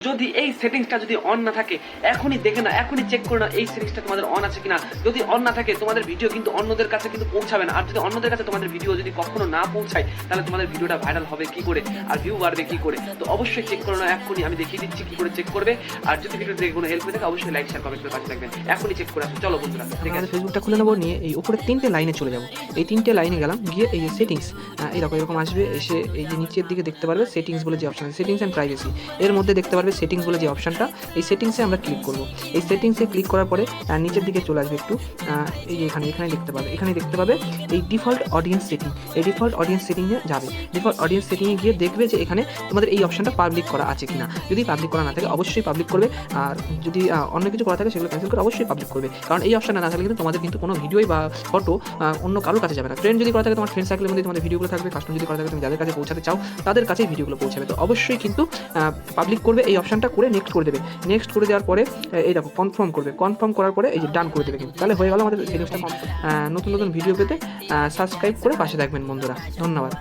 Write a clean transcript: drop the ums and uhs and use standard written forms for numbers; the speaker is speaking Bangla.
যদি এই সেটিংসটা যদি অন না থাকে এখনই দেখে না, এখনই চেক করে না এই সেটিংসটা তোমাদের অন আছে কিনা। যদি অন না থাকে তোমাদের ভিডিও কিন্তু অন্যদের কাছে কিন্তু পৌঁছাবে না। আর যদি অন্যদের কাছে তোমাদের ভিডিও যদি কখনো না পৌঁছায় তাহলে তোমাদের ভিডিওটা ভাইরাল হবে কি করে আর ভিউ বাড়বে কি করে। তো অবশ্যই চেক করো না, এখনই আমি দেখিয়ে দিচ্ছি কি করে চেক করবে। আর যদি ভিডিও দেখে কোনো হেল্প হয়ে থাকে অবশ্যই লাইক শেয়ার কমেন্ট করে পাশে থাকবেন। এখনই চেক করে আসো, চলো বন্ধুরা। ঠিক আছে, ফেসবুকটা খুলে নেবো, নিয়ে এই উপরে 3টে লাইনে চলে যাবো। এই 3টে লাইনে গেলাম, গিয়ে এই যে সেটিংস, এরকম আসবে। এসে এই যে নিচের দিকে দেখতে পারবে সেটিংস বলে যে অপশন আছে, সেটিংস অ্যান্ড প্রাইভেসি, এর মধ্যে দেখতে পারবে সেটিংস বলে যে অপশনটা, এই সেটিংসে আমরা ক্লিক করব। এই সেটিংসে ক্লিক করার পরে নিচের দিকে চলে আসবে একটু, এই যে এখানে দেখতে পাবে এই ডিফল্ট অডিয়েন্স সেটিং। এই ডিফল্ট অডিয়েন্স সেটিংয়ে যাবে। ডিফল্ট অডিয়েন্স সেটিংয়ে গিয়ে দেখবে যে এখানে তোমাদের এই অপশনটা পাবলিক করা আছে কিনা। যদি পাবলিক করা না থাকে অবশ্যই পাবলিক করবে, আর যদি অন্য কিছু করা থাকে সেগুলো ক্যান্সেল করে অবশ্যই পাবলিক করবে। কারণ এই অপশনটা না থাকলে কিন্তু তোমাদের কিন্তু কোনো ভিডিওই বা ফটো অন্য কারোর কাছে যাবে না। ফ্রেন্ড যদি করা থাকে তোমার ফ্রেন্ড সার্কেলের মধ্যে তোমাদের ভিডিওগুলো থাকবে, কাস্টমার যদি করা থাকে তুমি যাদের কাছে পৌঁছাতে চাও তাদের কাছেই ভিডিওগুলো পৌঁছাবে। তো অবশ্যই কিন্তু পাবলিক করবে, এই অপশনটা করে নেক্সট করে দেবে। নেক্সট করে দেওয়ার পরে এই দেখো কনফার্ম করবে, কনফার্ম করার পরে এই যে ডান করে দেবে কিন্তু। তাহলে হয়ে গেল আমাদের সেটিংসটা। নতুন নতুন ভিডিও পেতে সাবস্ক্রাইব করে পাশে থাকবেন বন্ধুরা। ধন্যবাদ।